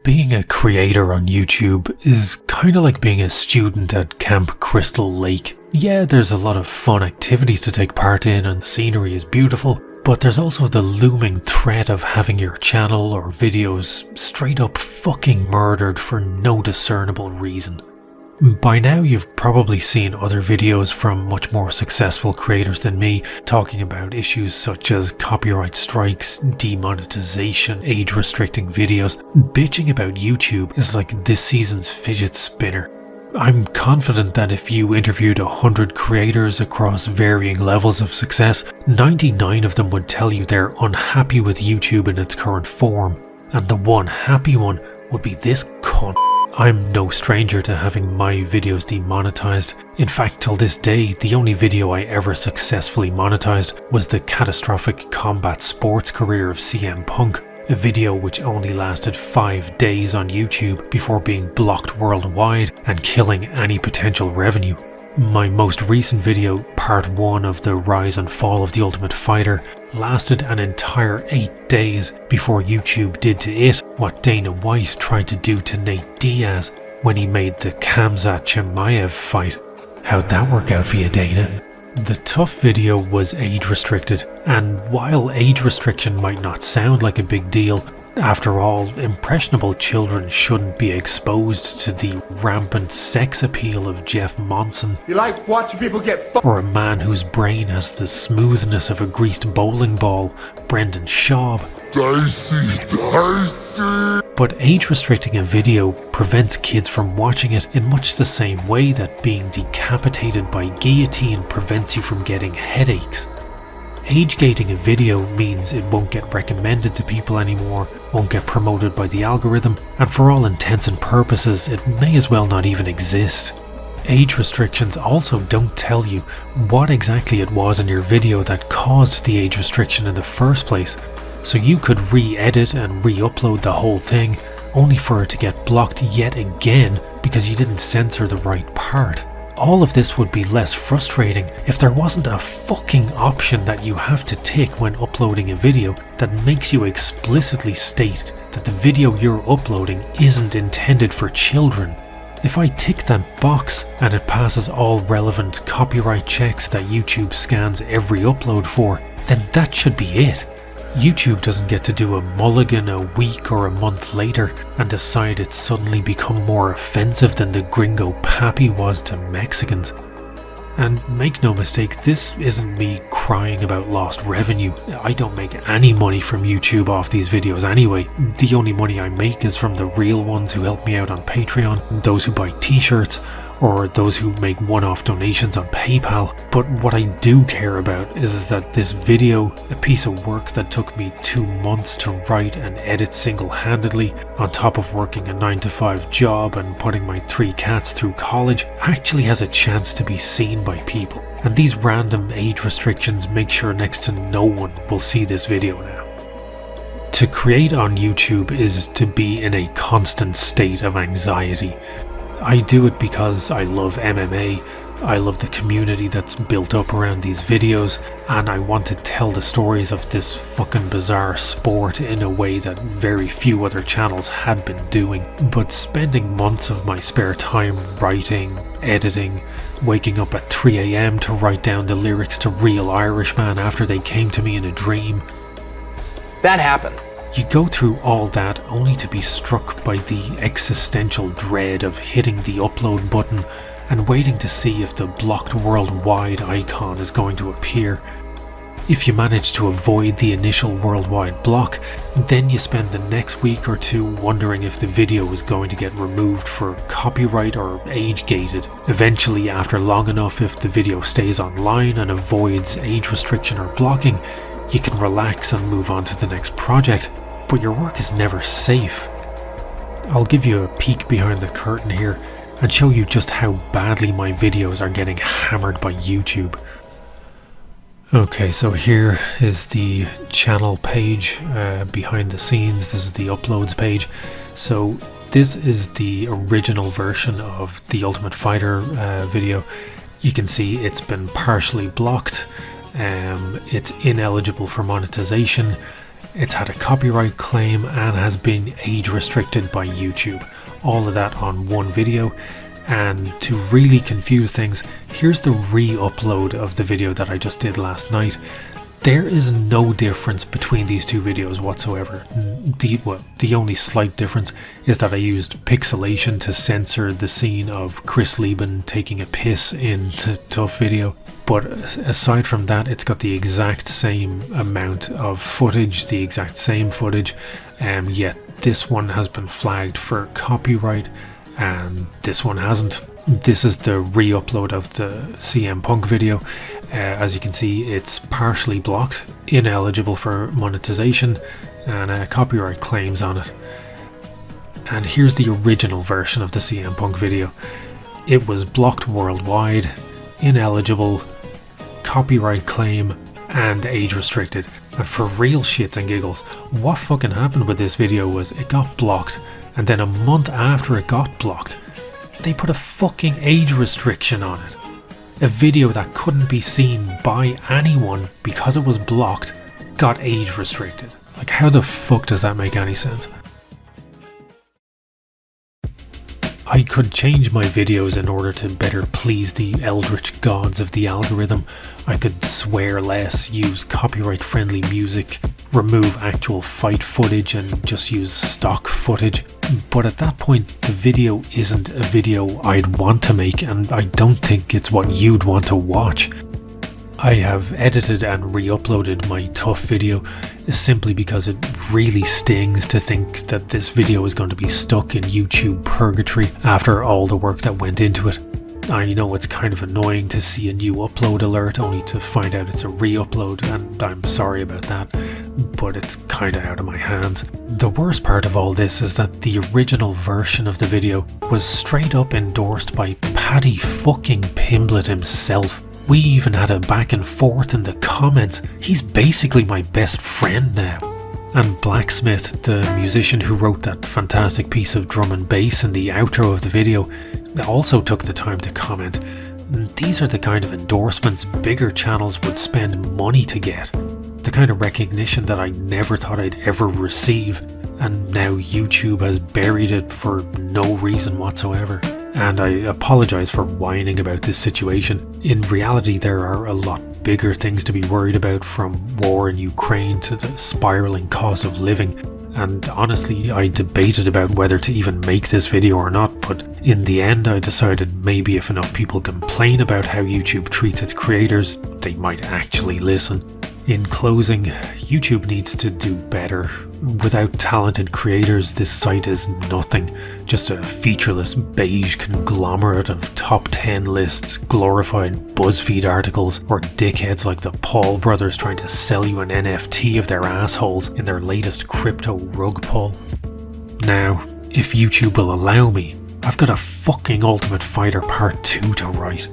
Being a creator on YouTube is kinda like being a student at Camp Crystal Lake. Yeah, there's a lot of fun activities to take part in and the scenery is beautiful, but there's also the looming threat of having your channel or videos straight up fucking murdered for no discernible reason. By now you've probably seen other videos from much more successful creators than me talking about issues such as copyright strikes, demonetization, age restricting videos. Bitching about YouTube is like this season's fidget spinner. I'm confident that if you interviewed 100 creators across varying levels of success, 99 of them would tell you they're unhappy with YouTube in its current form, and the one happy one would be this cunt. I'm no stranger to having my videos demonetized. In fact, till this day, the only video I ever successfully monetized was the catastrophic combat sports career of CM Punk, a video which only lasted 5 days on YouTube before being blocked worldwide and killing any potential revenue. My most recent video, part 1 of the rise and fall of The Ultimate Fighter, lasted an entire 8 days before YouTube did to it what Dana White tried to do to Nate Diaz when he made the Khamzat Chimaev fight. How'd that work out for you, Dana? The tough video was age restricted, and while age restriction might not sound like a big deal, after all, impressionable children shouldn't be exposed to the rampant sex appeal of Jeff Monson. You like watching people get or a man whose brain has the smoothness of a greased bowling ball, Brendan Schaub. Dicey. But age restricting a video prevents kids from watching it in much the same way that being decapitated by guillotine prevents you from getting headaches. Age gating a video means it won't get recommended to people anymore, won't get promoted by the algorithm, and for all intents and purposes it may as well not even exist. Age restrictions also don't tell you what exactly it was in your video that caused the age restriction in the first place, so you could re-edit and re-upload the whole thing only for it to get blocked yet again because you didn't censor the right part. All of this would be less frustrating if there wasn't a fucking option that you have to tick when uploading a video that makes you explicitly state that the video you're uploading isn't intended for children. If I tick that box and it passes all relevant copyright checks that YouTube scans every upload for, then that should be it. YouTube doesn't get to do a mulligan a week or a month later and decide it's suddenly become more offensive than the gringo pappy was to Mexicans. And make no mistake, this isn't me crying about lost revenue. I don't make any money from YouTube off these videos anyway. The only money I make is from the real ones who help me out on Patreon, those who buy t-shirts, or those who make one-off donations on PayPal. But what I do care about is that this video, a piece of work that took me 2 months to write and edit single-handedly, on top of working a 9-to-5 job and putting my 3 cats through college, actually has a chance to be seen by people. And these random age restrictions make sure next to no one will see this video now. To create on YouTube is to be in a constant state of anxiety. I do it because I love MMA, I love the community that's built up around these videos, and I want to tell the stories of this fucking bizarre sport in a way that very few other channels had been doing. But spending months of my spare time writing, editing, waking up at 3 AM to write down the lyrics to Real Irishman after they came to me in a dream. That happened. You go through all that only to be struck by the existential dread of hitting the upload button and waiting to see if the blocked worldwide icon is going to appear. If you manage to avoid the initial worldwide block, then you spend the next week or 2 wondering if the video is going to get removed for copyright or age gated. Eventually, after long enough, if the video stays online and avoids age restriction or blocking, you can relax and move on to the next project, but your work is never safe. I'll give you a peek behind the curtain here and show you just how badly my videos are getting hammered by YouTube. Okay, so here is the channel page behind the scenes. This is the uploads page. So this is the original version of the Ultimate Fighter video. You can see it's been partially blocked. It's ineligible for monetization. It's had a copyright claim and has been age restricted by YouTube. All of that on one video. And to really confuse things, here's the re-upload of the video that I just did last night. There is no difference between these two videos whatsoever. The only slight difference is that I used pixelation to censor the scene of Chris Lieben taking a piss in the Tough video. But aside from that, it's got the exact same amount of footage, the exact same footage, yet this one has been flagged for copyright and this one hasn't. This is the re-upload of the CM Punk video. As you can see, it's partially blocked, ineligible for monetization, and copyright claims on it. And here's the original version of the CM Punk video. It was blocked worldwide, ineligible, copyright claim, and age restricted. And for real shits and giggles, what fucking happened with this video was it got blocked, and then a month after it got blocked, they put a fucking age restriction on it. A video that couldn't be seen by anyone because it was blocked got age restricted. Like, how the fuck does that make any sense? I could change my videos in order to better please the eldritch gods of the algorithm. I could swear less, use copyright friendly music, remove actual fight footage and just use stock footage. But at that point, the video isn't a video I'd want to make, and I don't think it's what you'd want to watch. I have edited and re-uploaded my Tough video simply because it really stings to think that this video is going to be stuck in YouTube purgatory after all the work that went into it. I know it's kind of annoying to see a new upload alert only to find out it's a re-upload, and I'm sorry about that, but it's kinda out of my hands. The worst part of all this is that the original version of the video was straight up endorsed by Paddy fucking Pimblett himself. We even had a back and forth in the comments. He's basically my best friend now. And Blacksmith, the musician who wrote that fantastic piece of drum and bass in the outro of the video, also took the time to comment. These are the kind of endorsements bigger channels would spend money to get. The kind of recognition that I never thought I'd ever receive, and now YouTube has buried it for no reason whatsoever. And I apologise for whining about this situation. In reality, there are a lot bigger things to be worried about, from war in Ukraine to the spiralling cost of living. And honestly, I debated about whether to even make this video or not, but in the end I decided maybe if enough people complain about how YouTube treats its creators, they might actually listen. In closing, YouTube needs to do better. Without talented creators, this site is nothing. Just a featureless beige conglomerate of top 10 lists, glorified BuzzFeed articles, or dickheads like the Paul brothers trying to sell you an NFT of their assholes in their latest crypto rug pull. Now, if YouTube will allow me, I've got a fucking Ultimate Fighter Part 2 to write.